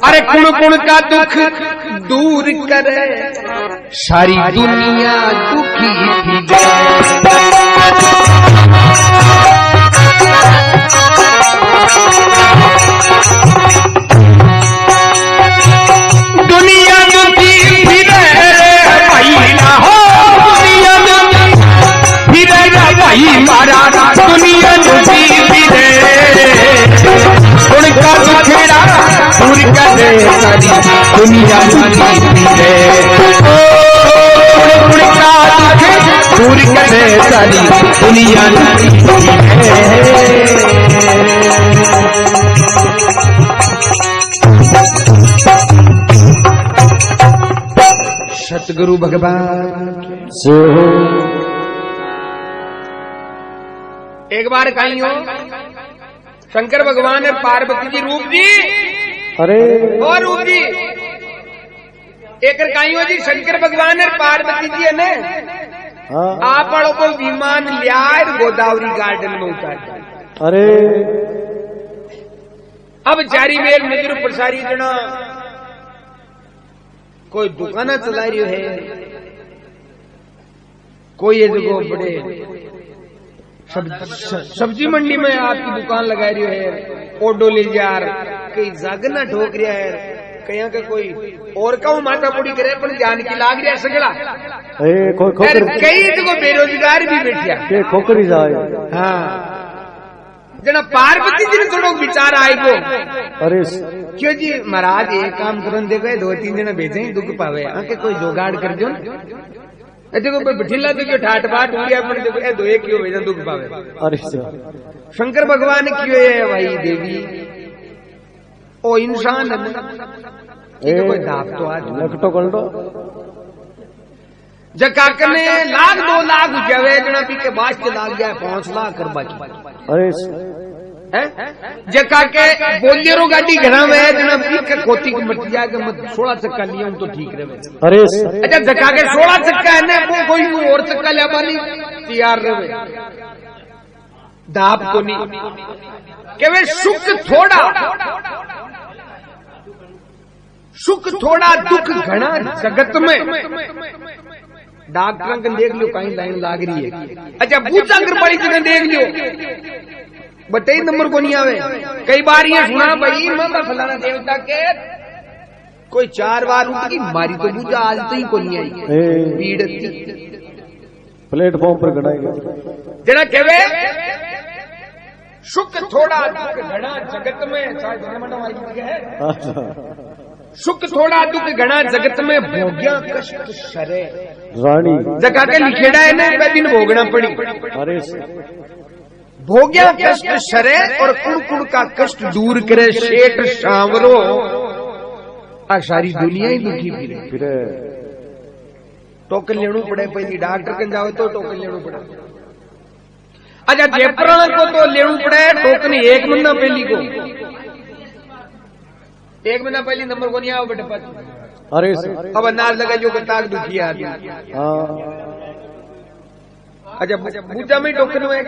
अरे कुण कुण का दुख दूर करे, सारी दुनिया दुखी थी दुनिया दुखी फिरे भाई ना हो, दुनिया दुखी फिरे भाई मारा, दुनिया दुखी फिरे उनका दुखेड़ा दूर करे, सारी दुनिया दुखी फिरे उनका दुख दूर करे, सारी दुनिया दुखी फिरे। सतगुरु भगवान सो एक बार कहीं हो शंकर भगवान और पार्वती जी रूप जी, अरे और रूप जी एक कहीं हो जी शंकर भगवान और पार्वती जी ने आप को विमान लिया गोदावरी गार्डन में उतार। अरे अब चारी मेल नजर प्रसारी जना कोई दुकान चला रही है, कोई ये देखो बड़े सब्जी मंडी में आपकी दुकान लगा रही है, ओडो ले जा कई जागना ठोक रहा है, कहीं का कोई और का माता पूरी करे पर जान की लाग रहा है सगड़ा, कई देखो बेरोजगार भी बैठिया खोकरी जाए। हाँ जना पार्वती जी ने थोड़ा विचार आएगो, अरे क्यों जी महाराज एक काम करो, देखो 2-3 जना भेजे दुख पावे आके कोई जुगाड़ कर जो, देखो बठिला तो क्यों ठाट बाट हो गया, देखो दो एक क्यों भेजा दुख पावे। अरे शंकर भगवान क्यों है भाई देवी ओ इंसान कोई धाप तो आज लकटो कल्टो जकाक ने लाख 2 लाख जावे जना पी के बास के लाग जाए 5 लाख कर बाकी। अरे जका के बोलेरो गाड़ी घरा में जना पी के खोती की मट जाए मत 16 चक्का लिया तो ठीक रहे। अरे अच्छा जका के 16 चक्का है ना वो कोई और चक्का ले बानी तैयार रहे दाप को नहीं के वे सुख थोड़ा दुख घना जगत में। डॉक्टर का देख लो कहीं लाइन लाग रही है, अच्छा पूछा कर बड़ी जगह देख लियो बटे नंबर को नहीं आवे। कई बार ये सुना भाई मैं फलाना देवता के कोई 4 बार उठकी मारी तो पूजा आज तो ही को नहीं आई भीड़ प्लेटफॉर्म पर गड़ाएगा जरा कहवे सुख थोड़ा दुख घना जगत में है, सुख थोड़ा दुख घना जगत में भोग्या कष्ट सरे रानी जगह के लिखेड़ा है ना वह दिन भोगना पड़ी। अरे भोग्या कष्ट सरे और कुड़ का कष्ट दूर करे शेठ सांवरो, आ सारी दुनिया ही दुखी फिरे। टोकन लेना पड़े पहली डॉक्टर कन जाओ तो टोकन लेना पड़े, अच्छा जयपुरण को तो लेना पड़े टोकन 1 महीना पहली को, 1 महीना पहले नंबर को नहीं आओ बेटे पास। अरे अब अंदाज लगा जो ताक दुखी आदमी। अच्छा पूजा में टोकन हुए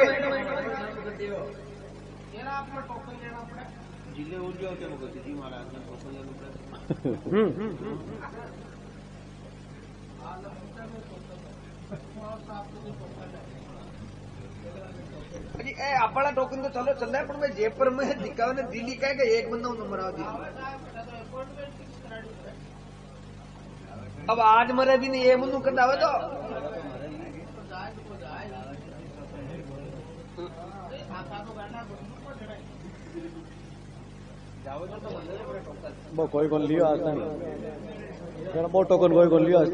अपना टोकन तो चलो चल रहा है पर मैं जयपुर में दिखाओ ने दिल्ली कहेगा 1 बंदा नंबर आओ दिल्ली। अब आज मरे भी नहीं ये मुन्नू करना हो तो वो कोई कौन लियो आज नहीं वो टोकन कोई कौन लियो आज तक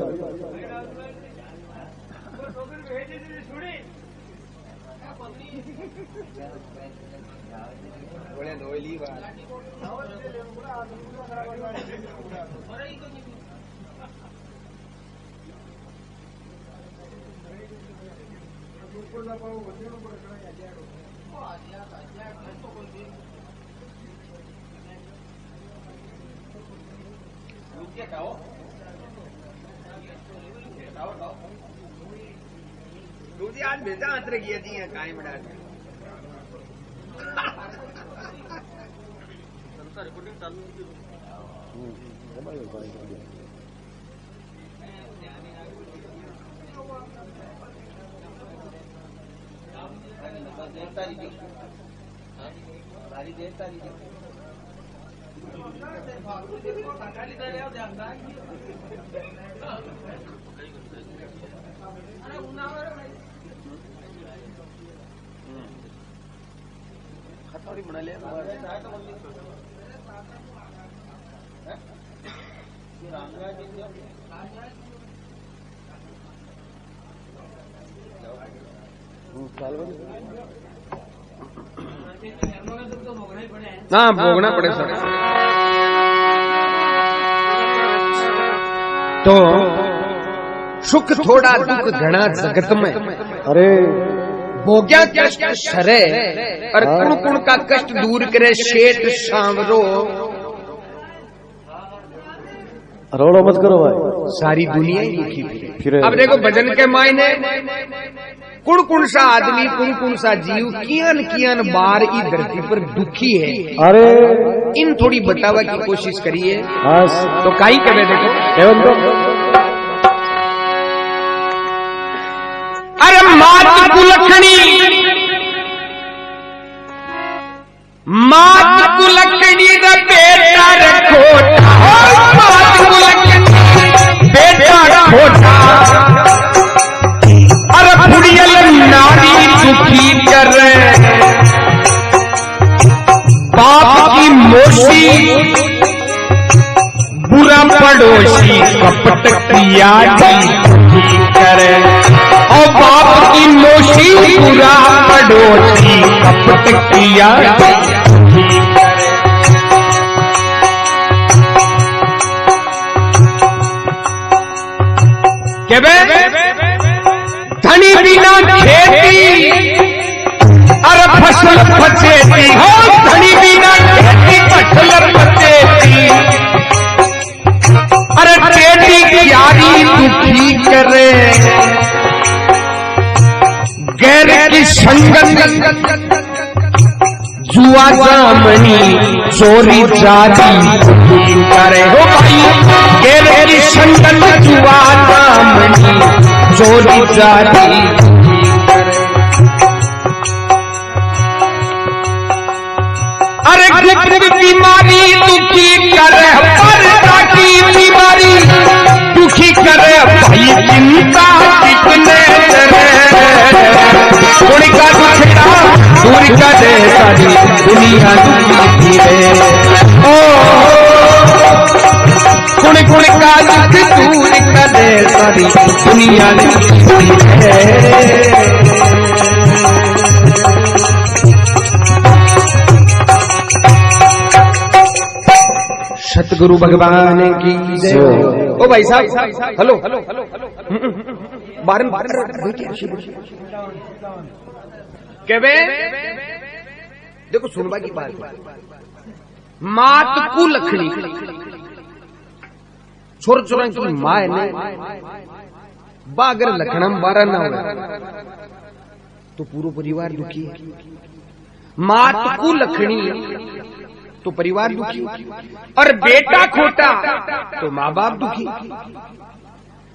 आज भेजा अंतर किया थी कायम बना लिया हाँ भोगना पड़े सर। तो सुख थोड़ा दुख घना जगत में, अरे भोग्या कष्ट सरे और कुण कुण का कष्ट दूर करे शेठ सांवरो। रोड़ो मत करो भाई, सारी दुनिया ही दुखी फिर अब देखो भजन के मायने कुण कुण सा आदमी कुण कुण सा जीव कियान कियान बार ई धरती पर दुखी है। अरे इन थोड़ी बतावा की कोशिश करिए तो काई करे देखो एवं तो अरे मात कुलखणी द बेटा रखोटा मात कुलखणी बेटा खोटा अरे बुढ़ियल नारी दुखी कर बाप की मोशी बुरा पड़ोसी कपट किया दुखी करे और बाप की मोशी बुरा पड़ोसी कपट किया दुखी करे। के धनी बिना खेती अरे फसल फसेती हो धनी बिना खेती फसल फसेती अरे टेढ़ी क्यारी दुखी करे गैर की संगत जुआ जामनी चोरी जाती दुखी करे हो भाई गैर की संगत जुआ जामनी चोरी जाती करे। अरे गुप्त बीमारी दुखी करे पर्दा की बीमारी दुखी करे भाई चिंता कितने करे उनका दुखड़ा दूर का दे सारी दुनिया दुखी है ओ कुण कुण का दुख दूर का दे सारी दुनिया दुखी है। सतगुरु भगवान की जय। ओ भाई साहब हेलो बारन के देखो सुनवा की बात मात को लखड़ी छोर छोरा की माँ ने बागर लखनम बारा ना हो तो पूरा परिवार दुखी है। मात को लखड़ी तो परिवार दुखी और बेटा खोटा तो माँ बाप दुखी।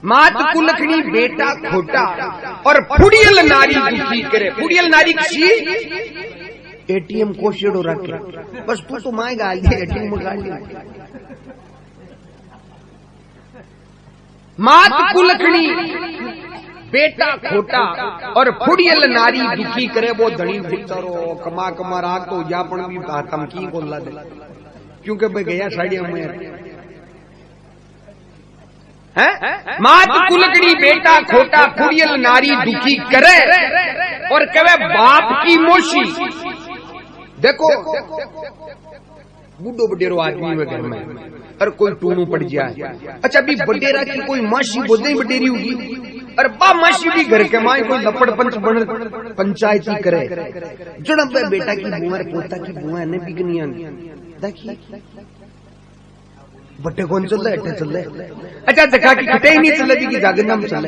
मात कुलखनी बेटा खोटा और फुड़ियल नारी दुखी करे। फुड़ियल नारी किसी एटीएम को शेडो रखे बस तू तो माए गाल दे एटीएम में गाल दे। मात कुलखनी बेटा खोटा और फुड़ियल नारी दुखी करे वो धनी भितरो कमा कमा राग तो जापन भी तम की बोला दे क्योंकि भाई गया साड़िया में है। मात कुलकड़ी बेटा खोटा फुड़ियल नारी दुखी करे और कहे बाप की मोशी। देखो बूढ़ो बडेरो आदमी में घर में और कोई टूनू पड़ जाए अच्छा अभी बडेरा की कोई माशी बोलते ही बडेरी होगी और बा मासी भी घर के माए कोई लपड़ पंच बन पंचायती करे जड़म पे बेटा की बुआ पोता की बुआ ने बिगनिया देखिए बट्टे कौन चल रहा है अट्टे चल रहा है अच्छा जगह की खटे ही नहीं चल रही कि जागरना में चल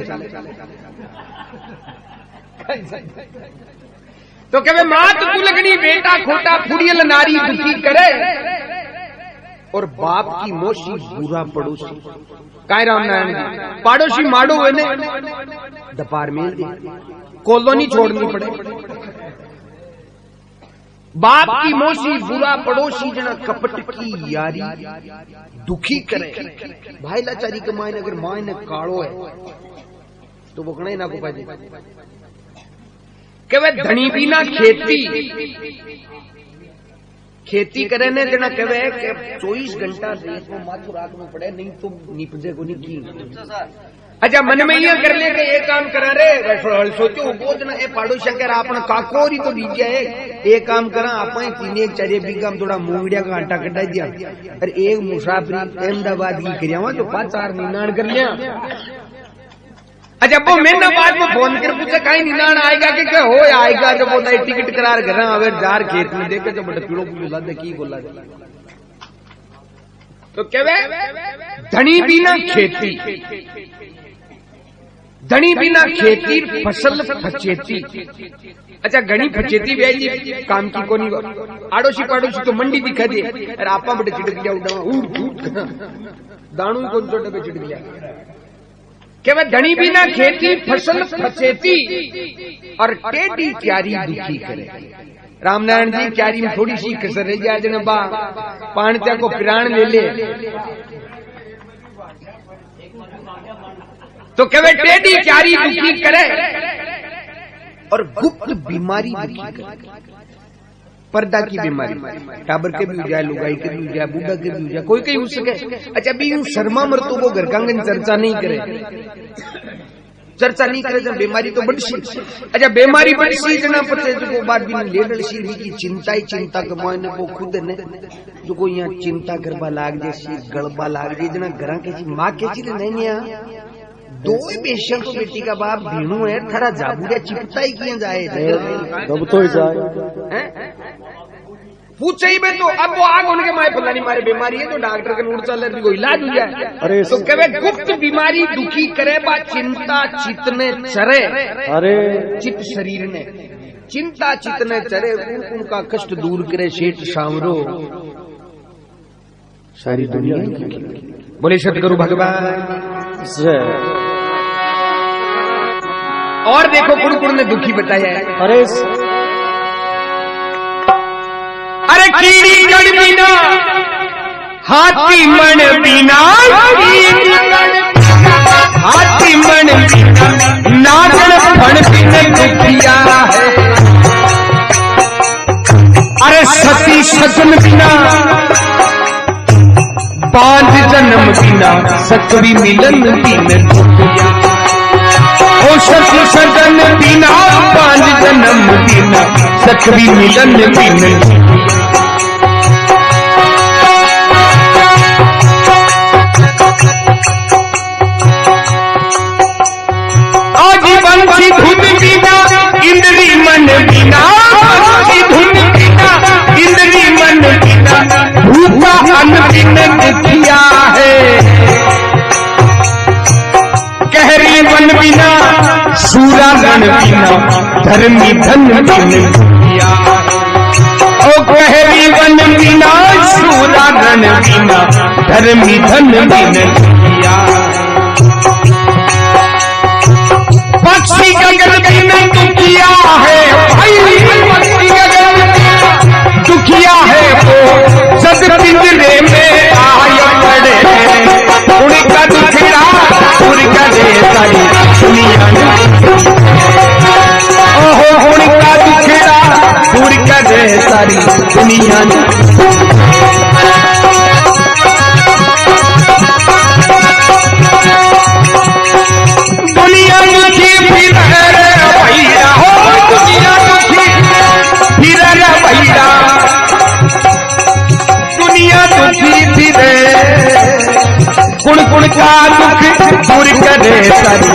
तो कहे मात कुलगनी बेटा खोटा फुड़ियल नारी दुखी करे और बाप की मोशी बुरा पड़ोसी। काय रामनारायण जी पाड़ोसी माड़ो हुए ने दपार मेल दे कॉलोनी छोड़नी पड़े। बाप की मोशी बुरा पड़ोसी जना कपट की यारी दुखी करे। भाई लाचारी के मायने अगर मायने काड़ो है तो वो कणे ना को पाजे के वे धनी बिना खेती करे ने जना कहे कि 24 घंटा देश में माथु रात में पड़े नहीं तो निपजे को नहीं की। अच्छा मन में ये कर ले कि ये काम करा रे सोचो वो जना ए पाड़ो शंकर आपने काकोरी तो दीजिए एक काम करा आपने 3-4 बीघा में थोड़ा मूंगड़िया का आटा कटा दिया और एक मुसाफिरी अहमदाबाद की करिया तो 5-4 निनाण कर लिया। अच्छा वो मैंने बाद में फोन कर पूछा कहीं निनाण आएगा कि क्या हो आएगा जब बोला टिकट करार घर अगर जार खेत में देखे तो बड़ा पीड़ो पूछो लादे की बोला तो क्या धनी बिना खेती धनी बिना खेती फसल फचेती। अच्छा घनी फचेती वेजी काम की कोनी आड़ोसी पाड़ोसी तो मंडी दिखा दे और आपा बड़े चिटक गया दाणू को छोटे पे चिटक गया कि वह धनी बिना खेती फसल फचेती और टेढ़ी क्यारी दुखी करे। रामनारायण जी क्यारी में थोड़ी सी कसर रह जाए जना बा पाणत्या को प्राण ले ले तो कहे टेढ़ी क्यारी दुखी करे और गुप्त बीमारी दुखी करे। पर्दा की बीमारी टाबर के भी हो जाए लुगाई के भी हो जाए बूढ़ा के भी हो जाए कोई हो सके। अच्छा अभी यूं शर्मा मरतो वो घर कांगन चर्चा नहीं करे जब बीमारी तो बड़ी सी। अच्छा बीमारी बड़ी सी जना पते जो बात भी नहीं लेडल सी की चिंता ही चिंता के मोने वो खुद ने जो कोई यहाँ चिंता करवा लाग जैसी गड़बा लाग जाए जना घर के माँ के चीज नहीं है दो बेशक तो बेटी का बाप भीणु है थारा जाबूरिया चिपता ही किया जाए तब तो ही जाए पूछे ही मैं तो अब वो आग होने के माए फलानी मारे बीमारी है तो डॉक्टर के नूर चल रही को इलाज हो जाए। अरे तो कहे गुप्त बीमारी दुखी करे बा चिंता चितने चरे। अरे चित शरीर ने चिंता चितने चरे उनका कष्ट दूर करे शेठ सांवरो सारी दुनिया बोले सतगुरु भगवान से। और देखो कुड़ ने दुखी बताया है। अरे कीड़ी कण बिना हाथी मन बिना हाथी मन बिना नागण फण बिन दुखिया है। अरे सती सजन बिना बांध जन्म बिना सकरी मिलन बिन दुखिया। ओ सती सजन बिना बांध जन्म बिना सकरी मिलन बिन धुन बिना इंद्री मन बिना धुन बिना इंद्री मन बिना भूखा अन्न बिन दुखिया है। कहरी वन बिना सूरा गण बिना धर्मी धन बिन दुखिया। ओ कहरी वन बिना सूरा गण बिना धर्मी धन बिन दुखिया। पक्षी गगन बिन दुखिया है भाई पक्षी गगन दुखिया है वो जग पिंजरे में आय पड़े। उनका दुखड़ा उनका दे सारी दुनिया ओहो उनका दुखड़ा उनका दे सारी दुनिया गुण गुण का दुख दूर करे सारी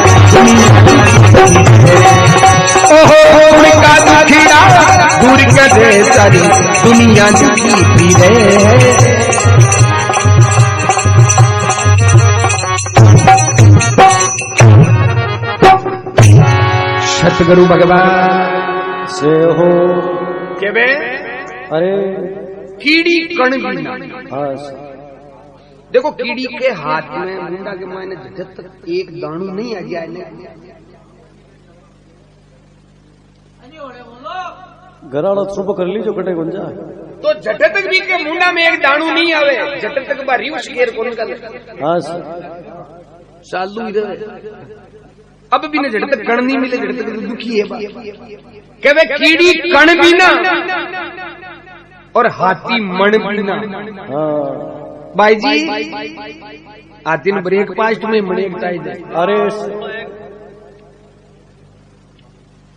ओहो गुण का दुखिया दूर करे सारी दुनिया दुखी फिरे। सतगुरु भगवान से हो के बे अरे कीड़ी कण बिना देखो कीड़ी के हाथ में मुंडा के मायने जब तक एक दाणु नहीं आ जाए घराड़ा सुबह कर लीजो कटे गुंजा तो जट तक भी के मुंडा में एक दाणु नहीं आवे जट तक बारी उस केर कौन कर हाँ सालू इधर अब भी न जट तक कण नहीं मिले जट तक दुखी है के वे कीड़ी कण बिना और हाथी मण बिना। भाई जी हाथी ने ब्रेकफास्ट में मणे बताई अरे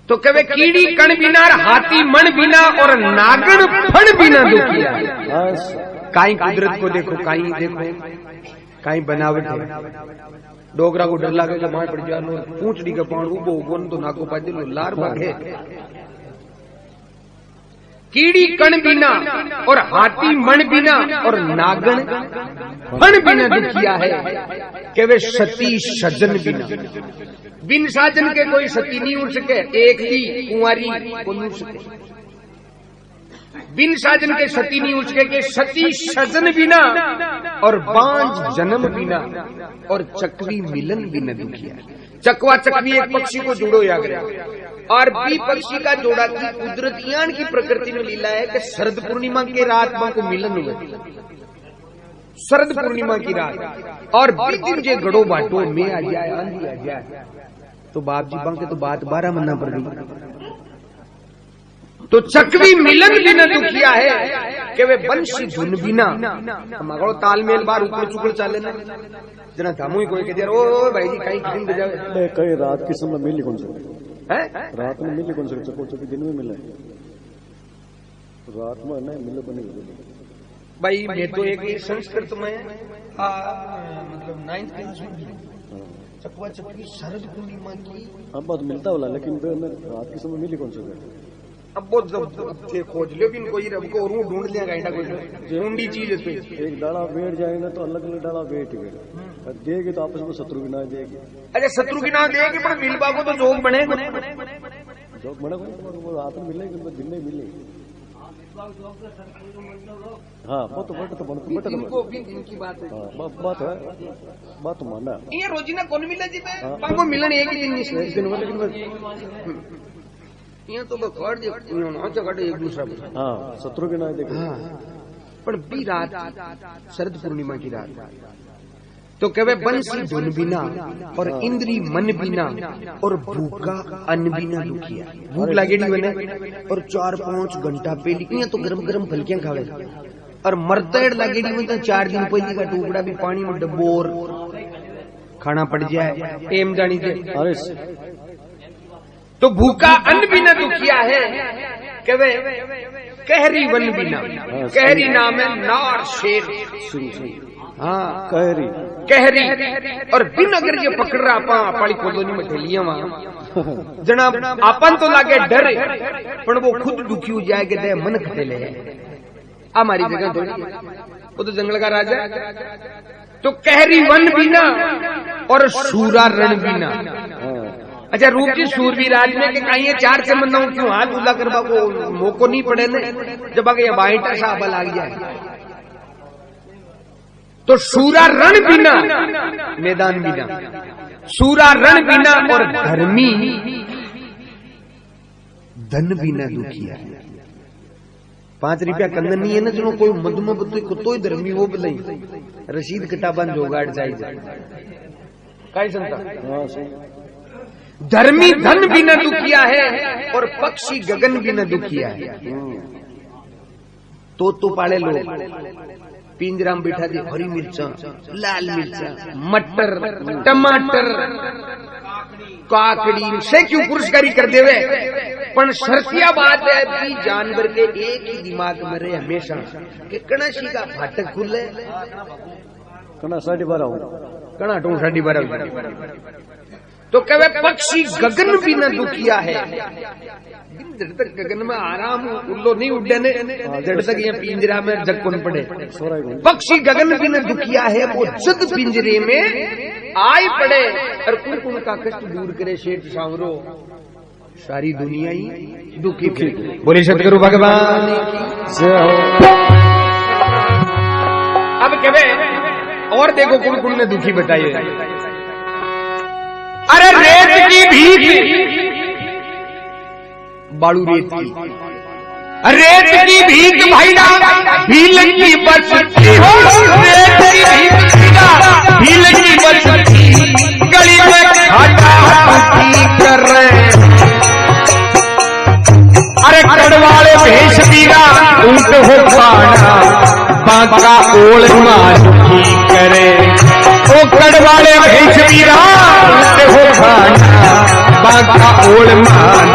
तो कहे कीड़ी कण बिना हाथी मण बिना और नागण फण बिना दुखिया। काई कुदरत को देखो काई देखो काई बनावट है डोगरा को डर लागे जब मां पड़ जानो पूंछड़ी का पाण उबो गोन तो नाको पाजे लार भागे। कीड़ी कण बिना और हाथी मण बिना और नागण फण बिना दुखिया है कि वे सती सजन बिना। बिन साजन के कोई सती नहीं उठ सके एक ही कुंवारी को नहीं उठ सके। बिन साजन के सती नहीं उठ सके कि सती सजन बिना और बांझ जन्म बिना और चकवी मिलन बिना दुखिया। चकवा चकवी एक पक्षी को जोड़ो या गया और बी पक्षी का जोड़ा की कुदरत यान की प्रकृति में लीला है कि शरद पूर्णिमा के रात मां को मिलन हुए। शरद पूर्णिमा की रात और बी दिन जे गड़ो बाटो में आ जाए आंधी आ जाए तो बाप जी बांके तो बात 12 महीना पड़ गई। तो चकवी मिलन बिना दुखिया है कि वे बंशी धुन बिना मगड़ो तालमेल बार ऊपर चुकड़ चाले ना जना धामू ही कोई कह दिया ओ भाई जी कहीं दिन बजावे कई रात की समय मिली कौन सी है रात में मिली कौन सी चको चकी दिन में मिले रात में नहीं मिले बने भाई मैं तो एक संस्कृत में मतलब 9th क्लास में चकवा चकवी शरद पूर्णिमा की अब बहुत मिलता वाला लेकिन रात के समय मिली कौन सी अब बहुत जब खोज लो कि कोई रब को और ढूंढ लिया गाइडा कोई ढूंढी चीज है एक डाला बैठ जाएगा तो अलग अलग डाला बैठ गए देगी तो आपस में शत्रु की ना देगी। अरे शत्रु की ना देगी पर मिलबा को तो जोग बनेगा जोग बनेगा वो रात में मिलेगी दिन में मिलेगी। हाँ वो तो बट तो बट इनको भी इनकी बात है बात माना ये रोजीना कौन मिला जी मैं मिलन एक ही दिन लेकिन यहाँ तो बकवाड़ एक दूसरा हाँ शत्रु के ना देखे पर भी रात शरद पूर्णिमा की रात तो कहे बंसी धुन बिना और इंद्री मन बिना और भूखा अन्न बिना दुखिया। भूख लागेड़ी बने और 4-5 घंटा पहले तो गरम गरम फलकियां खावे और मरतेड़ लागेड़ी में तो 4 दिन पहले का टुकड़ा भी पानी में डबोर खाना पड़ जाए एम जानी थे। तो भूखा अन्न बिना दुखिया है कहे कहरी वन बिना। कहरी नाम है नार शेर हाँ कहरी और बिन अगर ये पकड़ रहा आपा पाली कोलोनी में ढेलिया वहां जना आपन तो लागे डर पर वो खुद दुखी हो जाएगा दे मन खटेले हमारी जगह थोड़ी वो तो जंगल का राजा। तो कहरी वन बिना और सूरा रण बिना। अच्छा रूप जी सूरवीर राज में के कहीं 4 से मन क्यों हाथ उल्ला करवा को मोको नहीं पड़े ने जब आगे बाइटा साहब लाग जाए तो सूरा रण बिना मैदान बिना सूरा रण बिना और धर्मी धन बिना दुखिया। 5 रुपया कंदन नहीं है ना चलो कोई मधुम बुद्धि कुत्तो ही धर्मी वो बोले रशीद किताबन जोगाड़ चाहिए काई संता धर्मी धन बिना दुखिया है और पक्षी गगन बिना दुखिया है। तो पाले लोग पिंजरा में बैठा दी हरी मिर्चा लाल मिर्चा मटर टमाटर काकड़ी से क्यों पुरस्कारी कर देवे पर शर्तिया बात है कि जानवर के एक ही दिमाग में रहे हमेशा कि कणाशी का फाटक खुले कणा 12:30 कणा 12:30 तो कहे पक्षी गगन बिना दुखिया है। जड़ तक गगन में आराम उल्लो नहीं उड़े ने जड़ तक ये पिंजरा में जगन पड़े। पक्षी गगन बिना दुखिया है वो जग पिंजरे में आए पड़े और कुन का कष्ट दूर करे शेठ सांवरो सारी दुनिया ही दुखी थी। बोले सतगुरु भगवान की जय हो। अब कहे और देखो कुण कुण ने दुखी बताइए। अरे रेत की भीख, बालू रेत की, रेत की भीख भैया भील की बरसती हो, रेत की भीख भैया भील की बरसती, गली में खाटा दुखी कर रहे। अरे कड़वाले भेष बीरा ऊंट हो पाना, बांका ओल मार दुखी करे। ओ कड़वाले भेष बीरा ऊंट हो पाना, बांका ओल मार।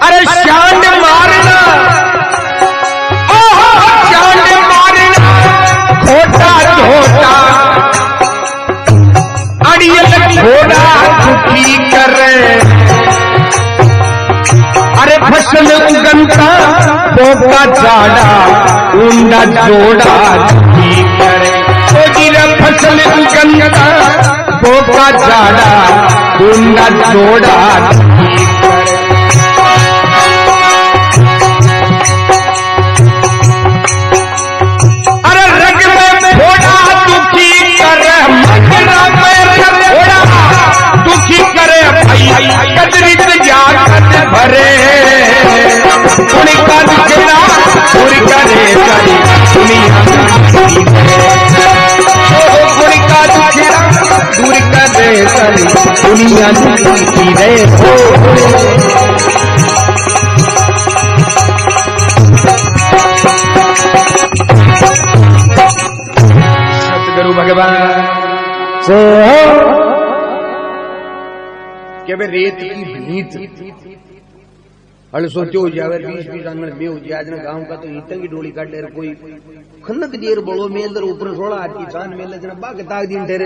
अरे शांड मारना, शांड मारना खोटा छोटा, अड़ियल घोड़ा दुखी करे। अरे फसल उगनता बोका जाड़ा, ऊंडा जोड़ा दुखी करे। ओ गिरा फसल उगनता बोका जाड़ा, ऊंडा जोड़ा दुखी करे। अरे रग में घोड़ा दुखी करे, मगरा में घोड़ा दुखी करे। भाई कदरित जागत भरे, उनका दिखना पूरी करे करी दुनिया उनका दिखना दूर करे करी दुनिया की रे हो। सतगुरु भगवान से के भाई रेत की भीत हल सोचो हो जावे 20-20 आंगन में हो जाए। आज गांव का तो इतना की डोली काटे कोई खनक देर बड़ो में अंदर ऊपर 16 हाथ की चांद में जना बाग ताक दिन टेरे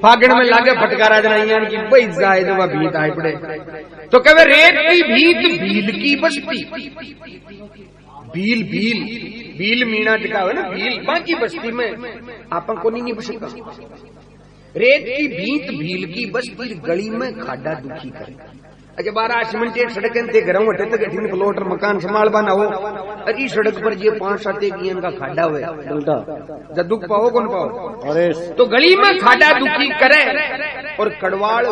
फागण में लागे फटकारा जना यान की भाई जाए तो भीत आए पड़े। तो कहे रेत की भीत भील की बस्ती, भील भील भील मीना टिका हुआ ना भील, बाकी बस्ती में आपा को नहीं बसता। रेत की भीत भील की बस्ती, गली में खाडा दुखी करे। अच्छा 12 सीमेंटेड सड़कें थे घरों हटे तक अठीन प्लॉट और मकान संभाल बना हो, अरे सड़क पर ये 5-7 एक का खाडा हुए जब दुख पाओ कौन पाओ। अरे तो गली में खाडा दुखी करे। और कड़वाड़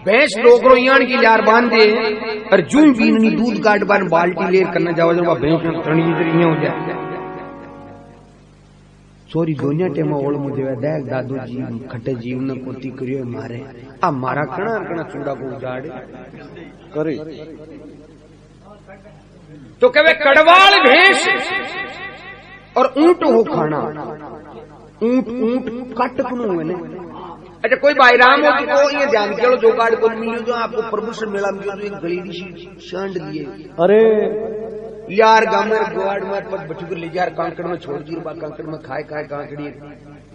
भैंस डोकरो यान की लार बांधे और जूं बीननी दूध काट बान बाल्टी लेर करना जाओ जब भैंस में टणी इधर हो जाए। सोरी दुनिया टेमा ओळ मुझे देख दादू जी खटे जीव ने कोती करियो मारे आ मारा कणा कणा चूड़ा को उजाड़े करे। तो कहे कड़वाल भेष और ऊंट हो खाना, ऊंट ऊंट कट कनु है ने। अच्छा कोई भाईराम हो तो ये ध्यान करो जो गाड़ को मिली जो आपको प्रभु से मेला में जो एक गलीडी सी शांड दिए। अरे यार गामर गोवाड़ में पद बचुकर ले यार कांकड़ में छोड़ दी बा कांकड़ में खाए खाए कांकड़ी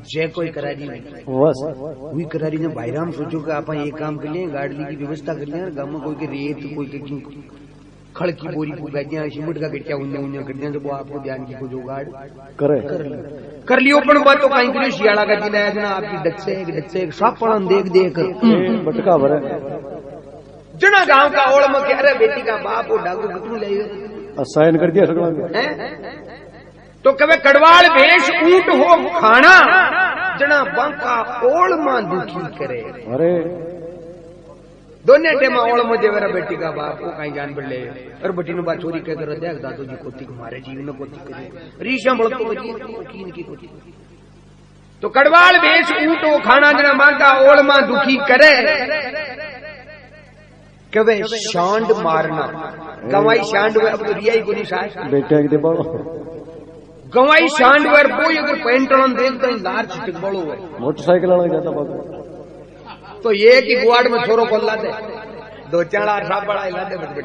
जय कोई करारी बस वही करारी ने भाईराम सोचो कि आप ये काम कर लिए गाड़ी की व्यवस्था कर लिया गांव में कोई के रेत कोई के खड़ की बोरी को गाड़ियां सीमेंट का गट्टिया उन्ने कर दिया जब आपको ध्यान की को जुगाड़ करे कर लियो पण बात तो कहीं के शियाला का दिन आया जना आपकी डच से सब पड़न देख देख बटका भरे जना गांव का ओळ में कह रहे बेटी का बाप वो डागू कितनु ले साइन कर दिया सगला। तो कहे कड़वाल भेष ऊंट हो खाना, जना बांका ओळ मां दुखी करे। अरे दोने टेमा ओळ मुझे मेरा बेटी का बाप को कहीं जान पड़ ले और बटी ने बात चोरी कह कर देख दादू जी कोती मारे जीव ने कोती करे रीशा बोल तो कीन की कोती। तो कड़वाल भेष ऊंट हो खाना, जना बांका ओळ मां दुखी करे। कवे शांड मारना, गवाई शांड वे अब तो रियाई को नहीं साथ बेटा के बड़ो गवाई शांड वर कोई अगर पेंटलन देखता है लार छिटक बड़ो है मोटरसाइकिल वाला जाता बाबू। तो ये कि गुआड़ में छोरो को ला दे 2-4 साहब बड़ा ला दे बेटे।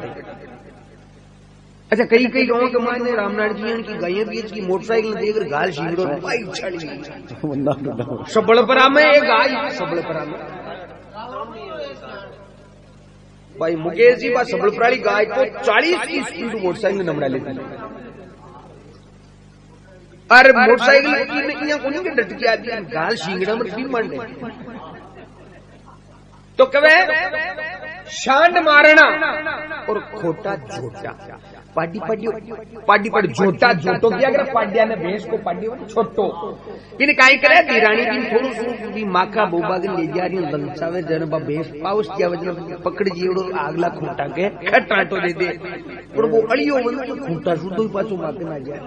अच्छा कई गांव के मायने रामनाथ जी की गायें बेच की मोटरसाइकिल देकर गाल शिंगड़ो भाई छड़ी सबलपरा में एक गाय सबलपरा में भाई मुकेश जी बा सबलपराली गाय को 40 की स्पीड मोटरसाइकिल नंबर लेती अरे मोटरसाइकिल की उन्हीं के डट के आती गाल शिंगड़ा में भी मान ले। तो कहे शांड मारना और खोटा झोटा। पाडी पाडी पाडी पाडी झोटा झोटो किया अगर पाड्या ने भैंस को पाडी छोटो इन काई करे दीरानी की थोड़ो सो भी माका बोबा के ले जा रही लंचावे जन बा भैंस पाउस किया वजन पकड़ जीवड़ो आगला खोटा के खटाटो दे दे पर वो अड़ियो वन तो खोटा सुधो पाछो माके ना जाए।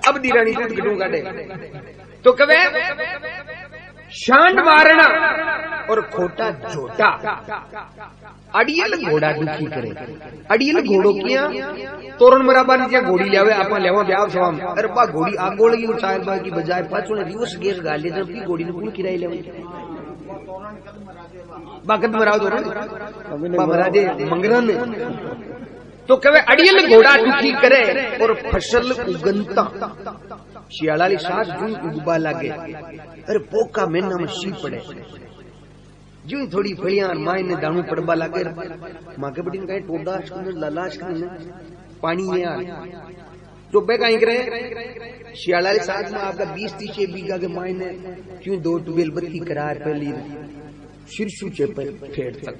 अब दीरानी दूध गडू काटे तो कवे शांड मारना और खोटा झोटा। अड़ियल घोड़ा दुखी करे। अड़ियल घोड़ो किया तोरण मराबा नीचे घोड़ी लेवे आपा लेवा ब्याह सवाम अरे बा घोड़ी आगोड़ की उठाए बा की बजाय पाछो ने रिवर्स गेयर गाले जब की घोड़ी ने पूरी किराई लेवे बाकत मराव दो ना मरा दे मंगरन तो कहे अड़ियल घोड़ा दुखी करे और फसल उगनता। शियालाली सास जू उगबा लागे अरे पोका महीना में शी पड़े जू थोड़ी फलियां माई ने दाणू पड़बा लागे माँ के बड़ी कहीं टोडा लालाश पानी में आ तो बे कहीं करे शियालाली सास में आपका 20-30 बीघा के माई ने क्यों 2 ट्यूबवेल बत्ती करार पहली शीर्षु चेपे फेर तक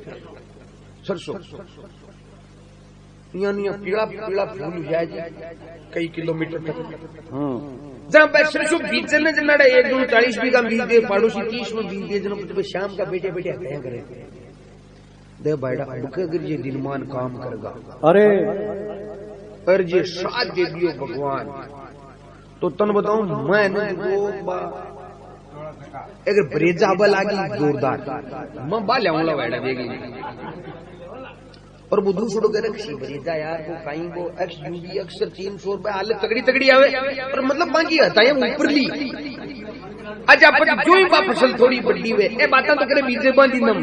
सरसों पीला पीला फूल जाए कई किलोमीटर तक। जहाँ पे सिर्फ बीजने जनाड़ा 1-40 बीघा बीज दे पड़ोसी 30 में बीज दे जनो शाम का बेटे बेटे हत्या करे दे बाइडा बुके अगर ये दिनमान काम करेगा अरे ये साथ दे दियो भगवान तो तन बताऊं मैं अगर ब्रेजा बल आगी जोरदार मैं बा लियाऊंगा बाइडा देगी और वो दूसरों के रखी बरेजा यार वो कहीं वो XUV अक्सर 300 रुपए हाल तगड़ी तगड़ी आवे और मतलब बाकी आता है ऊपर ली अच्छा पर जो ही फसल थोड़ी बड़ी वे ए बात तो करे बीजे बांधी नम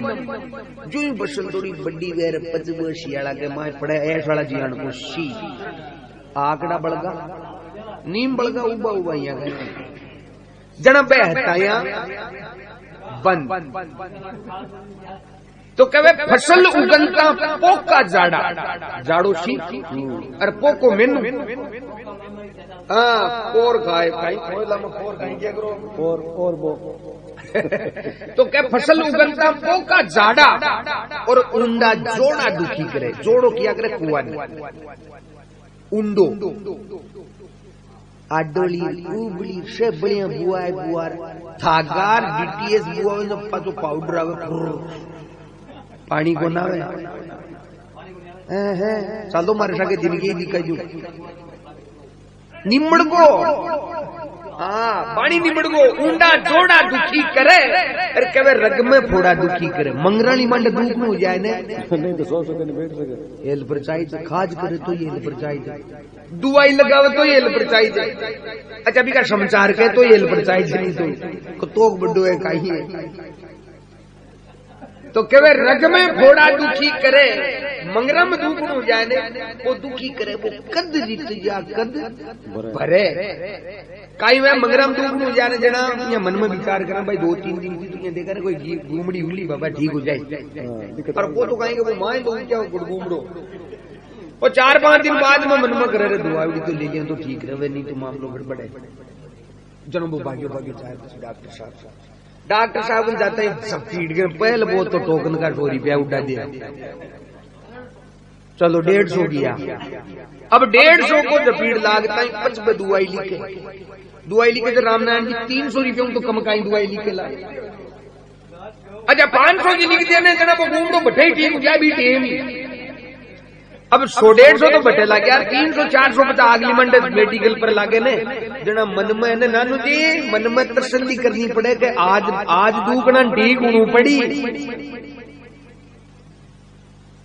जो ही फसल थोड़ी बड़ी वे पचब शियाला के माय पड़े ऐश वाला जियान को शी आकड़ा बड़गा नीम बड़गा उबा उबा यहाँ जना बे हताया बंद तो कहे फसल उगनता पोका जाड़ा जाड़ो शी और पोको मेनू और खाए खाई कोयला में और खाई क्या करो और वो तो कहे फसल उगनता पोका जाड़ा और उंडा जोड़ा दुखी करे जोड़ो किया करे कुआनी उंडो आडोली उबली से बढ़िया बुआई बुआर थागार DTS बुआ में पाछो पाउडर आवे पानी को ना चल दो मारे साके जिंदगी दिखाई निमड़ को पानी निमड़ को ऊंडा जोड़ा दुखी करे अरे कहे रग में फोड़ा दुखी करे मंगरानी मंड दुख में हो जाए नहीं तो 100 सेकंड बैठ सके हेल पर चाहिए खाज करे तो ये हेल पर चाहिए दुआई लगावे तो ये हेल पर चाहिए अच्छा भी का समाचार कहे तो ये हेल पर चाहिए नहीं तो बड्डो है काई तो कहे रग में फोड़ा दुखी करे मंगरम दुख हो जाए ने वो दुखी करे वो कद जीत जा कद भरे काई में मंगरम दुख हो जाने जना ये मन में विचार करा भाई 2-3 दिन की तुझे देखा कोई घूमड़ी हुली बाबा ठीक हो जाए और वो तो कहेंगे वो माए लोग क्या घूमड़ो और 4-5 दिन बाद में मन में करे रे दुआ भी तो ले लिया तो ठीक रहे नहीं तो मामलो गड़बड़े जनो वो भाग्यो चाहे डॉक्टर साहब जाता है सब फीड गए पहले वो तो टोकन का 2 रुपया उड़ा दिया चलो 150 गया अब 150 को जपीड़ लागता है 55 दुआई लिखे तो रामनारायण जी 300 रुपयों तो कम काई दुआई लिखे ला अच्छा 500 की लिख देने जना वो घूम तो बठे ठीक हो गया भी टेम अब 100-150 तो बटे लागे यार 300-400 पता अगली मंडे मेडिकल पर लागे ने जना मन में ने नानू जी मन में तसल्ली करनी पड़े कि आज दूकना ठीक होनी पड़ी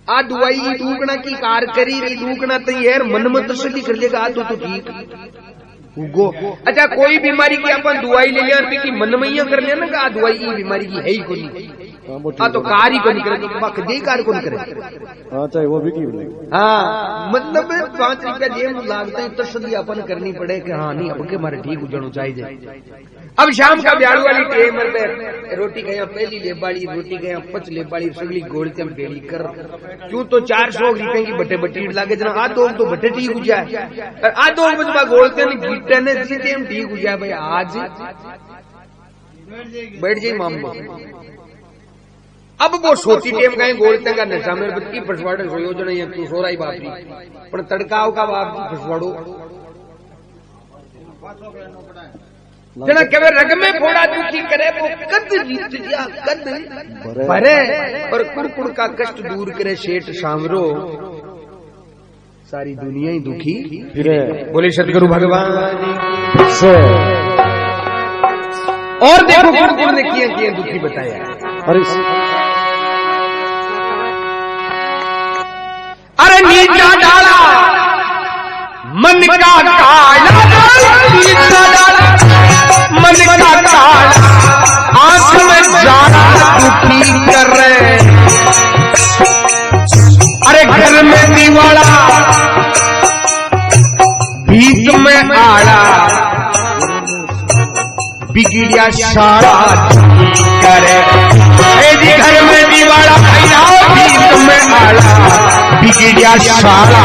आ दुआई दूकना की कार करी रही दूकना तो यार मन में तसल्ली कर लेगा आज तो ठीक उगो अच्छा कोई बीमारी की अपन दुआई ले लिया की मन में कर लिया ना कि दुआई ये बीमारी की है ही कोई तो कार ही को नहीं करे दे कार को नहीं करे चाहे वो भी की मतलब 5 रुपया जेब लागता है तसल्ली अपन करनी पड़े कि हाँ नहीं अब के मारे ठीक उजड़ो चाहिए। अब शाम का ब्याह वाली टेम पे रोटी गया पहली लेबाड़ी रोटी गया 5 लेबाड़ी सगली गोलते हम बेली कर क्यों तो 400 रुपए की बटे बटी लागे जना आ दो तो बटे ठीक हो जाए आ दो बजबा गोलते ने गीटे ने टेम ठीक हो जाए भाई आज बैठ जाए मामला अब वो सोती टेम कहीं गोलते का नशा में बच्ची फसवाड़े सोयो जो नहीं तू सो रही बापरी पण तड़काव का बाप फसवाड़ो जना कवे रग में फोड़ा दुखी करे वो कद जीत दिया कद भरे और कुड़कुड़ का कष्ट दूर करे शेठ सांवरो सारी दुनिया ही दुखी फिरे बोले सतगुरु भगवान से और देखो कुड़कुड़ ने किया दुखी बताया अरे नीचा डाला मन का काला नीचा डाला मन का काला आंख में जाना दुखी कर रहे अरे घर में दीवाला भीख में आड़ा बिगड़िया सारा दुखी करे जी घर में दीवाला भीख में आड़ा बिगड़िया सारा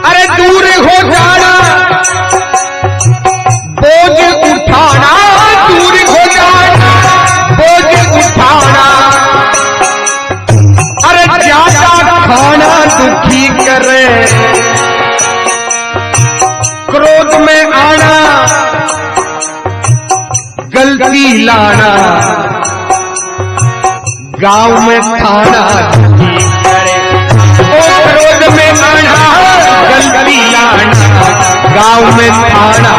अरे दूर हो जाना बोझ उठाना दूर हो जाना बोझ उठाना अरे ज्यादा खाना दुखी करे क्रोध में आना गलती लाना गांव में थाना दुखी करे क्रोध में आना गलती लाना गांव में थाना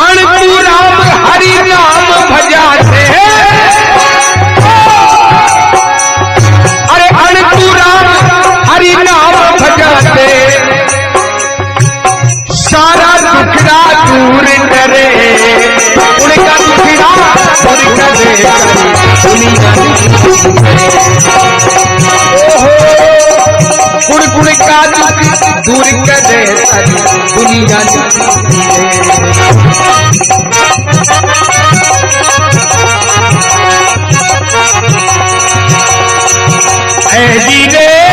अणतु राम हरि नाम भजाते अरे अणतु राम हरि नाम भजाते सारा दुखड़ा दूर करे उनका दुखड़ा दूर करे दुनिया गुड़ का दुख दूर करे दुनिया जी रे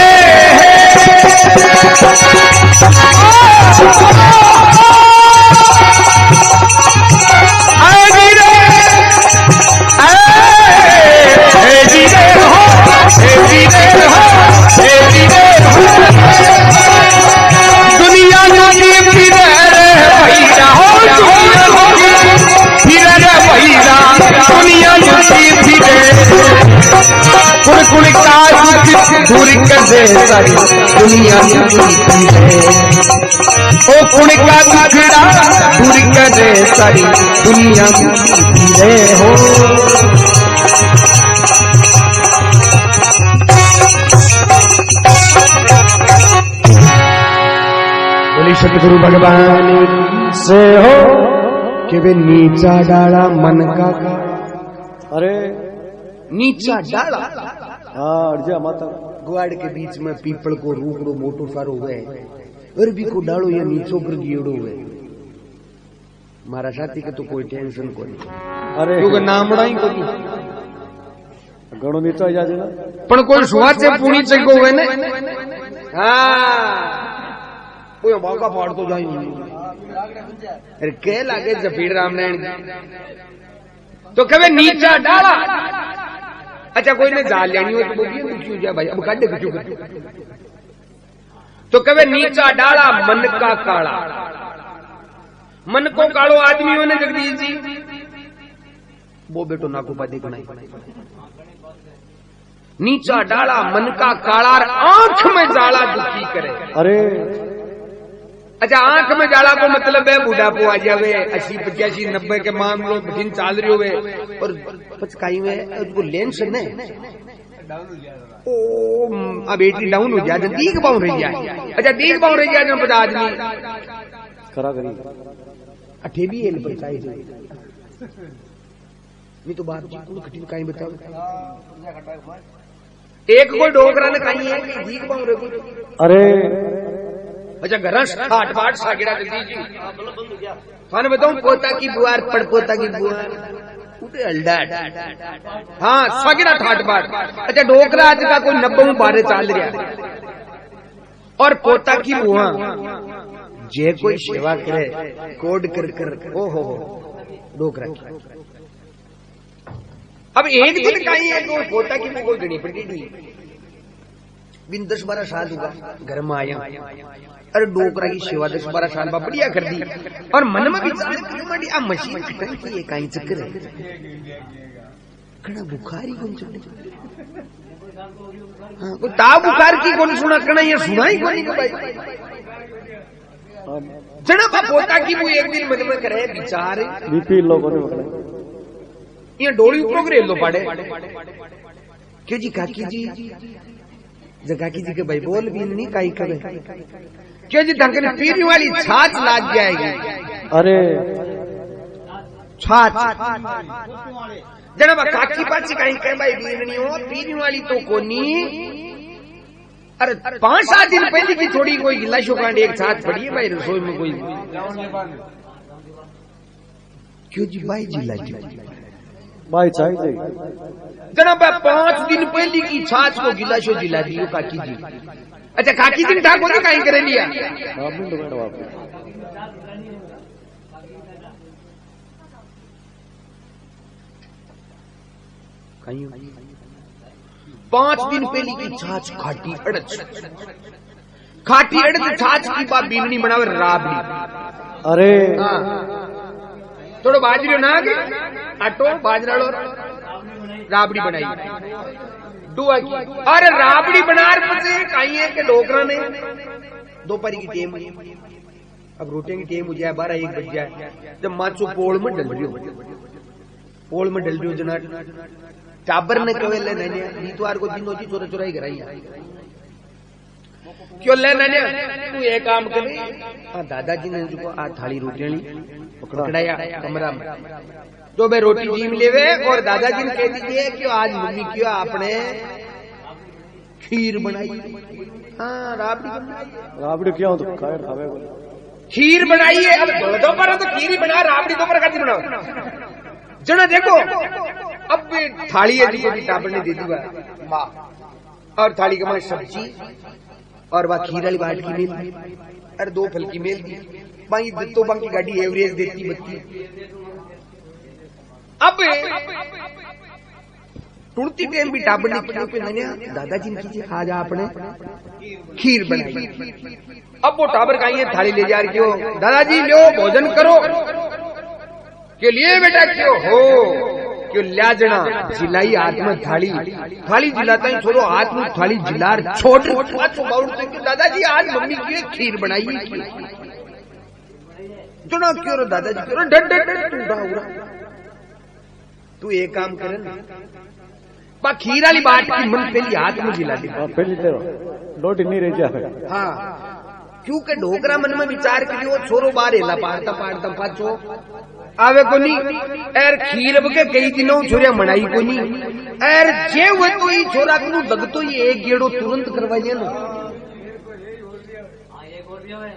दुनिया नदी फिर भैया दुनिया नदी फिरे कुड़ का दुख दूर कर दे सारी दुनिया ओ कुड़ का दुखड़ा दूर कर दे सारी दुनिया हो बोली सतगुरु भगवान से हो कि वे नीचा डाला मन का अरे नीचा डाला हाँ अर्जा माता ग्वाड़ के बीच में पीपल को रूपड़ो मोटो सारो हुए अरबी को डालो या नीचो कर गियोड़ो हुए मारा साथी के तो कोई टेंशन को नहीं अरे क्योंकि नामड़ा ही को घणो नीचो जाजे ना पण कोई शुरुआत से पूरी चको हुए ने हाँ कोई मौका फाड़ तो जाई अरे के लागे जफीर रामनारायण तो कभी नीचा डाला अच्छा कोई ने जाल लेनी हो तो बोलिए दुखी हो जाए भाई अब काटे कुछ तो कभी नीचा डाला मन का काला मन को कालो आदमियों ने जगदीश जी वो बेटो नाको पादी बनाई नीचा डाला मन का काला आंख में जाला दुखी करे अरे अच्छा आंख में जाला को मतलब है बुढ़ापो आ जावे 80 85 90 के मामलों दिन चाल रही हुए और पचकाई में उसको लेंस ने ओ अब 80 डाउन हो जाए दीख बाउंड रह जाए अच्छा दीख बाउंड रह जाए जो 50 आदमी करा करी अठे भी एल पर चाहिए नहीं तो बाप जी को कठिन काई बताओ एक कोई डोकरा ने कही है कि दीख बाउंड रह अरे अच्छा घर ठाट बाट सागिड़ा जल्दी जी थाने बताऊं पोता की बुआर पड़पोता की बुआर उठे अल्डा हाँ सागिड़ा ठाट बाट अच्छा डोकरा आज का कोई 90 12 चाल रहा और पोता की बुआ जे कोई सेवा करे कोड कर कर ओ हो रोक रखी। अब एक दिन कहीं है तो पोता की बुआ कोई गणी पड़ी नहीं, बिन 10-12 साल हुआ घर में आया, अरे डोकरा की सेवा 10-12 साल बाद बढ़िया कर दी और मन में विचार कर आ मशीन खटन की ये काई चक्कर है कड़ा बुखारी कौन चढ़े हाँ कोई ता बुखार की कौन सुना कड़ा ये सुना ही कौन भाई जना पोता की वो एक दिन मन में करे विचार बीपी लोगों ने ये डोली ऊपर करे लो पाड़े क्यों जी काकी जी काकी जी के भाई बोल भी नहीं काई करे क्यों जी ढंग ने पीने वाली छाछ लाग जाएगी। अरे छाछ जनाब काकी पाची कहीं कह भाई बीननी हो पीने वाली तो कोनी, अरे 5-7 दिन पहले की थोड़ी कोई गिलाशो कांड एक साथ पड़ी है भाई रसोई में कोई क्यों जी भाई जिला जी भाई चाहिए जनाब 5 दिन पहले की छाछ को गिलाशो जिला दियो काकी जी। अच्छा काकी जी ठाक होती कहीं करे लिया कहीं 5 दिन पहले की छाछ खाटी अड़च छाछ की बात बीननी बनावे राबड़ी। अरे थोड़ो बाजरी नाग आटो बाजराड़ो राबड़ी बनाई दुआ की। अरे राबड़ी बनार पचे कहीं है के डोकरा ने दोपहर की टेम अब रोटी की टेम हो जाए 12-1 बज जाए जब माचो पोल में डल रही हो जना टाबर ने कवे ले नैने बीतवार को दिन होती चोरा चोराई कराई क्यों ले नैने तू एक काम कर दादाजी ने जो आ थाली रोटी पकड़ाया कमरा में तो भाई रोटी जीम लेवे और दादाजी ने कह दीजिए कि आज मम्मी क्यों आपने खीर बनाई। हाँ राबड़ी क्या हो तो खावे खीर बनाई है। अब दोपहर तो खीर ही बना राबड़ी दोपहर खाती बनाओ जना देखो अब थाली है जी टाबर ने दे दी वाह और थाली के बाद सब्जी और वह खीर वाली बाट की मेल दी अरे 2 फल की मेल दी बाकी दत्तो बाकी गाड़ी एवरेज देती बत्ती। अब टूटती टाइम भी टाबर ने क्यों पे नन्या दादाजी ने कीजिए आज आपने खीर बनाई। अब वो टाबर का ये थाली ले जा रही हो दादाजी लो भोजन करो क्यों लिए बेटा क्यों हो क्यों ल्या जना जिलाई हाथ में थाली जिलाता ही छोड़ो हाथ में थाली जिलार छोड़ दादाजी आज मम्मी की खीर बनाई जना क्यों रो दादाजी क्यों तू एक काम करे ना खीर वाली बात की मन पहली हाथ में जिला दी पहली लोटी नहीं रह जाए। हाँ क्योंकि ढोकरा मन में विचार करियो छोरो बार हेला पाड़ता पाचो आवे को नहीं एर खीर के कई दिनों छोरिया मनाई को नहीं एर जे हुए तो ही छोरा को दग तो ये एक गेड़ो तुरंत करवाइए ना।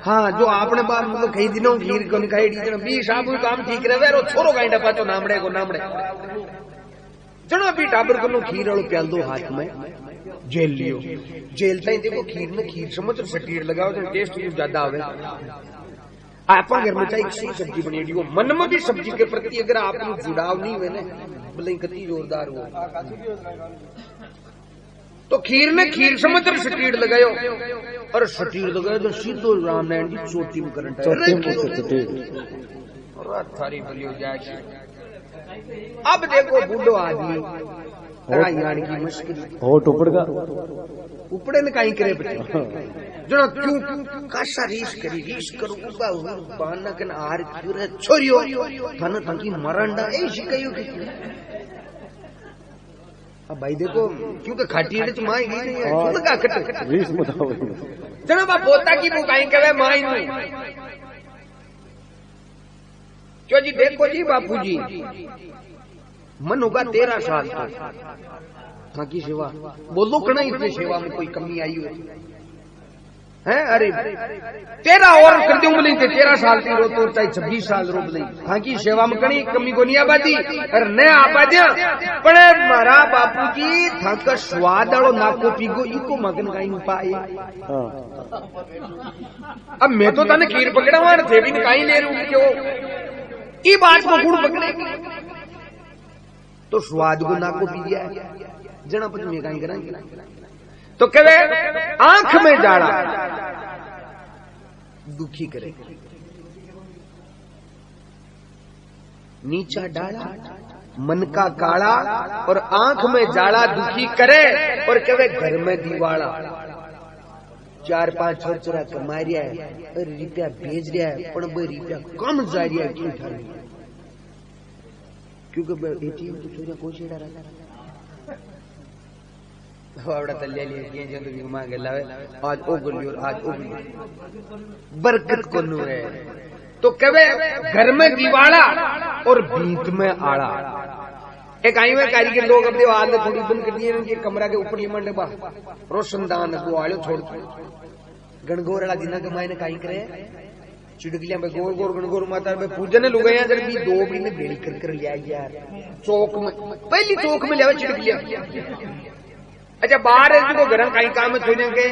हाँ जो आपने बाप मतलब कई दिनों खीर को निकाई बी साहब काम ठीक रहे और छोरो गाइडा पाचो नामड़े को नामड़े जनो भी टाबर को खीर वालों प्याल दो हाथ में जेल लियो जेलता ही देखो खीर में खीर समझ सटीर लगाओ तो टेस्ट ज्यादा आवे। आप घर में चाहे सही सब्जी बनी हो मन में भी सब्जी के प्रति अगर आप जुड़ाव नहीं हुए ना भले कति जोरदार हो तो खीर ने खीर समझ सटीर लगायो और सटीर लगायो तो सीधो राम नारायण की चोटी में करंट थारी बली हो जाए। अब देखो बूढ़ो आदमी की मुश्किल होट उपड़े ने कहीं करे बच्चे जना क्यों काशा रीस करो बहाना कन आर क्यों रे छोरियो थाना थकी मरंडा ए शिकायो के अब भाई देखो क्योंकि खाटी रे माई गई नहीं है सुन का कट रीस बताओ जना बा पोता की बुकाई कहे माई नहीं क्यों जी देखो जी बापूजी मन होगा 13 साल तक की सेवा बोलो कना इतनी सेवा में कोई कमी आई हो है। अरे 13 और कर दूं बोले 13 साल की रो तो चाहे 26 साल रो बोले हाँ की सेवा में कणी कमी को नहीं आबादी अरे न आबा दिया पण मारा बापूजी थक स्वाद आलो नाको पीगो इको मगन काई पाए। अब मैं तो तने खीर पकड़ा वार थे भी काई ले रू क्यों ई बात को गुड़ पकड़े तो स्वाद को नाको पी दिया जना पति में काई करांगे तो कहे आंख में जाड़ा दुखी करे नीचा डाला मन का काला और आंख में जाड़ा दुखी करे और कहे घर में दीवाड़ा 4-5 छोरा कमा रहा है और रुपया भेज रहा है पर रुपया कम जा रहा है क्यों था क्योंकि एटीएम तो छोरा कोई छेड़ा रहा आवड़ा तल्या लिए किए जो तो मांगे लावे आज ओ गुलियो आज ओ गुलियो बरकत को नू है तो कहे घर में दीवाड़ा और बीत में आड़ा। एक आई में कारीगर लोग अपने आल थोड़ी बंद कर दिए उनके कमरा के ऊपर ये मंडे बा रोशनदान को आलो छोड़ गणगौर वाला दिन के मायने काई करे चिड़कलियां पे गोर गोर गणगौर माता पे पूजन लोग हैं जब भी 2 भी ने बेड़ी कर लिया यार चौक में पहली चौक में ले चिड़कलियां। अच्छा बाहर जो घर कहीं काम में छोड़ेंगे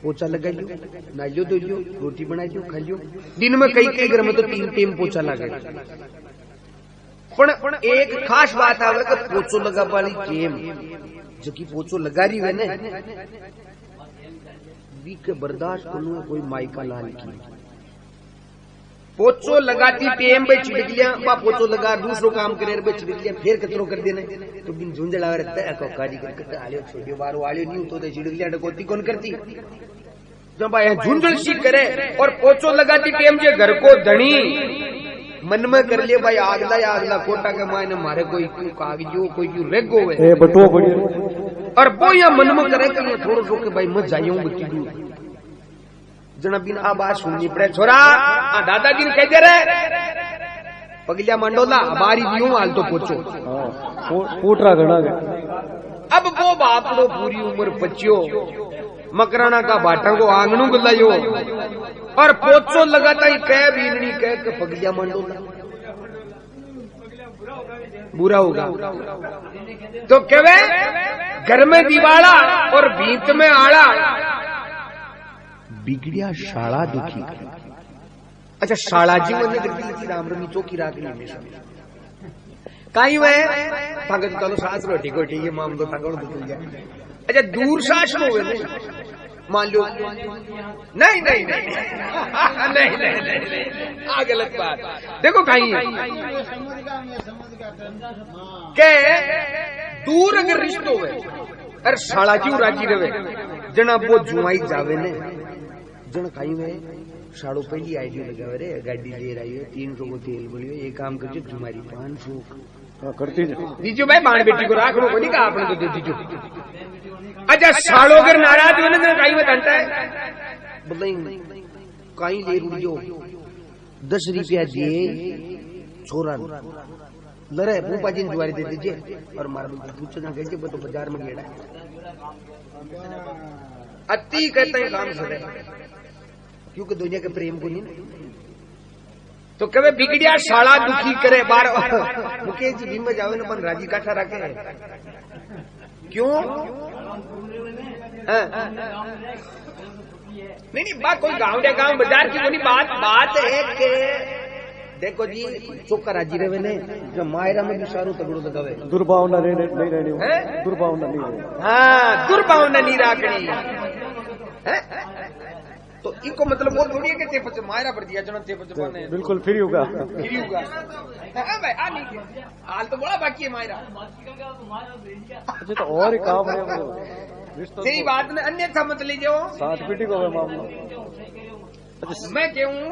पोछा लगा लियो नाइयो धो लियो रोटी बना लियो खा लियो दिन में कई घर में तो 3 टाइम पोछा लगा पण एक खास बात आवे कि पोछो लगा वाली टेम जो की पोछो लगा रही है ने वी के बर्दाश्त करू कोई माइका लाल की पोछो लगाती टेम पे छिड़कलियां बा पोछो लगा दूसरो काम करे बे छिड़कलियां फिर कचरो कर देने तो बिन झुंझला रहता है को कारीगर कट आलियो छोड़ियो बारो आलियो नहीं तो छिड़कलियां डकोती कौन करती जब भाई झुंझल सी करे और पोछो लगाती टेम जे घर को धनी मन में कर लिए भाई आगला कोटा के मायने मारे कोई क्यों कागजो कोई क्यों रेगो है बटुआ पड़ी और वो या मन में करे कि थोड़ो सो के भाई मत जाइयो बच्ची जना बिन आ बात सुननी पड़े छोरा दादाजी ने कह दे रहे पगलिया मंडोला बारी यूं हाल तो पोछो पोटरा घड़ा अब वो बाप रो पूरी उम्र बच्चियो मकराना का बाटा को आंगनू गुलायो और पोछो लगाता ही कह बीननी कह के पगलिया मंडोला बुरा होगा तो कहे घर में दीवाड़ा और भीत में आड़ा बिगड़िया शाला दुखी। अच्छा शाला जी मैंने करती राम रमी चौकी रात में हमेशा काई वे ताकत चलो सास रोटी कोटी ये माम तो ताकत दुख गया। अच्छा दूर सास में हुए मान लो नहीं नहीं नहीं नहीं आ गलत बात देखो काई के दूर अगर रिश्तो हुए अरे शाला जी राजी रहे जना वो जुआई जावे ने जन खाई में साड़ो पहली आईडी लगावे रे गाड़ी ले रही है 300 को तेल बोलियो ये काम करके तुम्हारी 500 करती दीजियो भाई बाण बेटी को राख लो कोई कहा आपने तो दे दीजियो। अच्छा साड़ो अगर नाराज होने तो कहीं में घंटा है बोले कहीं ले रुड़ियो 10 रुपया दिए छोरा लरे भूपा जी जुआरी दे दीजिए और मारा पूछना कहिए तो बाजार में गेड़ा अति कहते हैं काम से क्योंकि दुनिया के प्रेम को नहीं तो कभी बिगड़िया शाला दुखी करे बार मुकेश जी भीम जावे न पन राजी काठा रखे क्यों नहीं बात कोई गांव बाजार की कोई बात है कि देखो जी चौका राजी रहे ने जो मायरा में भी सारू तगड़ो लगावे दुर्भावना नहीं रहनी दुर्भावना नहीं रहनी हाँ दुर्भावना नहीं राखनी तो इनको मतलब वो थोड़ी है कि तेपच मायरा पर दिया जन तेपच बने बिल्कुल फ्री होगा भाई आ नहीं हाल तो बड़ा बाकी है मायरा अच्छा तो और ही काम है वो सही बात ने अन्यथा मत लीजिए साथ पीटी को है मामला मैं कहूँ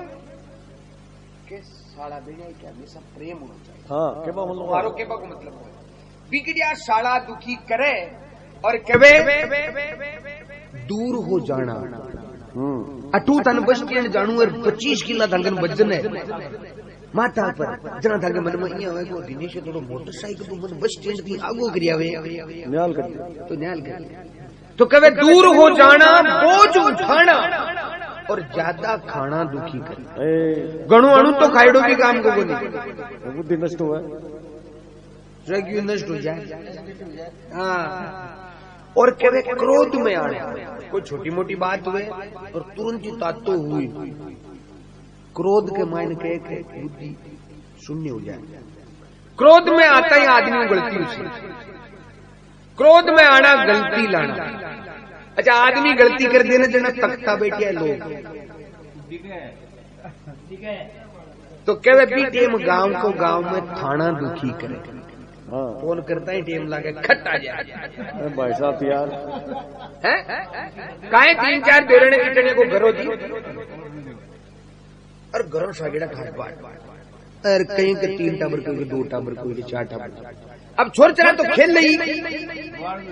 कि साला बेटा क्या हमेशा प्रेम होना चाहिए हाँ केबा मारो केबा को मतलब बिगड़िया साला दुखी करे और कवे दूर हो जाना अटू तन बस स्टैंड जानू और 25 किला धंगन बजन है माता पर जना धंगे मन में इया होए को दिनेश थोड़ो मोटरसाइकिल तो मन बस स्टैंड थी आगो करियावे न्याल कर तो न्याल कर तो कहे दूर हो जाना बोझ उठाना और ज्यादा खाना दुखी करे। गणु अणु तो खाइडो भी काम को बोली बुद्धि नष्ट हुआ है, नष्ट हो जाए। हाँ, और कहे क्रोध में आना, कोई छोटी मोटी बात हुए और तुरंत ही तातो हुई, क्रोध के मायने के बुद्धि शून्य हो जाए। क्रोध में आता ही आदमी गलती उसे, क्रोध में आना गलती लाना। अच्छा, आदमी गलती कर देना जना तख्ता बैठे है लोग, तो कहे भी टेम गांव को गांव में थाना दुखी करे। हाँ, फोन करता ही टेम लाके खट आ जाए। भाई साहब यार है काहे 3-4 बेरणे चिटने को घरों थी और घरों सागेड़ा खाट बाट और कहीं के 3 टाबर, कोई के 2 टाबर, कोई के 4 टाबर। अब छोर चला तो खेल रही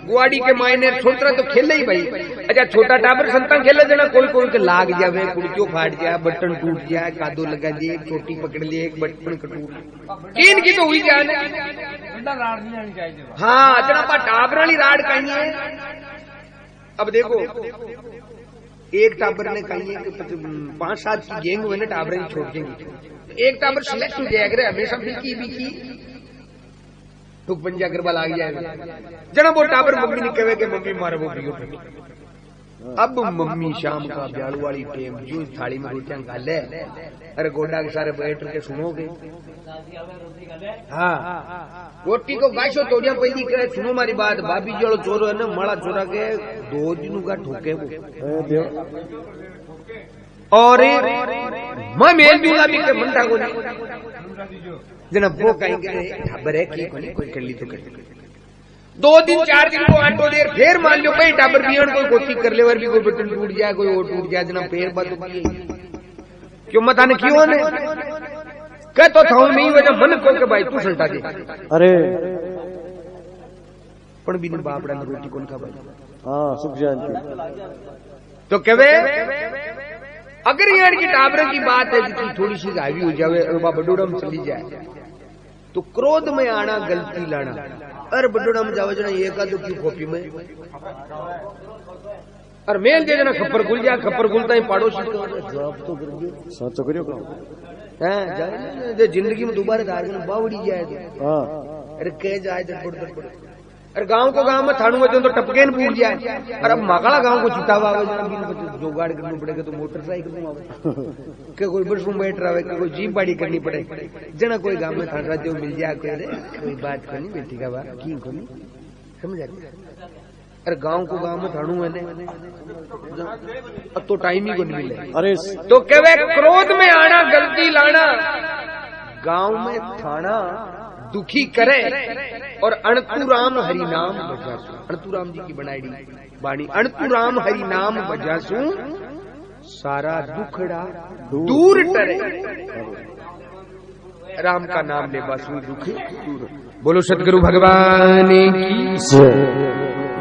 गुआड़ी के मायने, छोर चला तो खेल रही भाई। अच्छा, छोटा टाबर संता खेले देना, कोई कोई के लाग जावे, कुर्तियों फाट जाए, बटन टूट जाए, कादो लगा जाए, एक चोटी पकड़ लिए, एक बटन कटूट तीन की तो हुई जाने। हाँ, अचना पा टाबराली राड कहीं है। अब देखो, एक टाबर ने कही है कि 5-7 की गेंग हुए ना टाबर छोड़ देंगे, एक टाबर सिलेक्ट हो जाएगा हमेशा बिकी टुक पंजा करवा लाग जाएगा। जना वो टाबर मम्मी ने कहे कि मम्मी मारे वो पियो। अब मम्मी शाम का ब्यालू वाली टेम जो थाली में रोटियां गाले, अरे गोडा के सारे बैठ के सुनोगे। हाँ, रोटी को गाशो तोड़िया पहली करे, सुनो मारी बात, भाभी जोड़ो चोरो है ना, माड़ा चोरा के 2 दिनों का ठोके वो। और मैं मेल दूंगा भी के मंडा को जना वो कहेंगे टाबर है कि कोई कर ली तो कर 2 दिन 4 दिन को आटो देर, फिर मान लो कहीं टाबर भी कोई कोठी कर ले, और भी कोई बटन टूट जाए, कोई वो टूट जाए, जना फिर बात क्यों मत आने क्यों ने कह तो था नहीं वजह मन को के भाई तू सल्टा दे। अरे पण बिन बापड़ा ने रोटी कौन खा भाई। हाँ, सुख जयंती तो कहे अगर यार की टाबरे की बात है कि थोड़ी सी हावी हो जाए और बडोड़म चली जाए, तो क्रोध में आना गलती लाना। अरे बडोड़म जाओ जना एक आधो की कॉपी में और मेल दे जना खप्पर खुल जाए, खप्पर खुलता ही पड़ोसी जवाब तो कर दियो, सच करियो जाए जिंदगी में दोबारा धार बावड़ी जाए। हाँ, अरे कह जाए दरपड़ अरे गांव को गांव में थानू में तो टपके न पूछ जाए। और अब मकाड़ा गांव को चितावा जोगाड़ करना पड़ेगा, तो मोटरसाइकिल में आवे के कोई बस में बैठ रहा है, कोई जीप बाड़ी करनी पड़े, जना कोई गांव में थान जो मिल जाए कोई बात को नहीं बेटी का बात की को नहीं समझ आती। अरे गांव को गांव में थानू है अब तो टाइम ही को नहीं मिले। अरे तो कहे क्रोध में आना गलती लाना, गांव में थाना दुखी करे और अणतु राम हरि नाम बजासु। अणतु राम जी की बनाई बाणी, अणतु राम हरि नाम बजासु सारा दुखड़ा दूर टरे। राम का नाम ले बसु दुख दूर। बोलो सतगुरु भगवान की।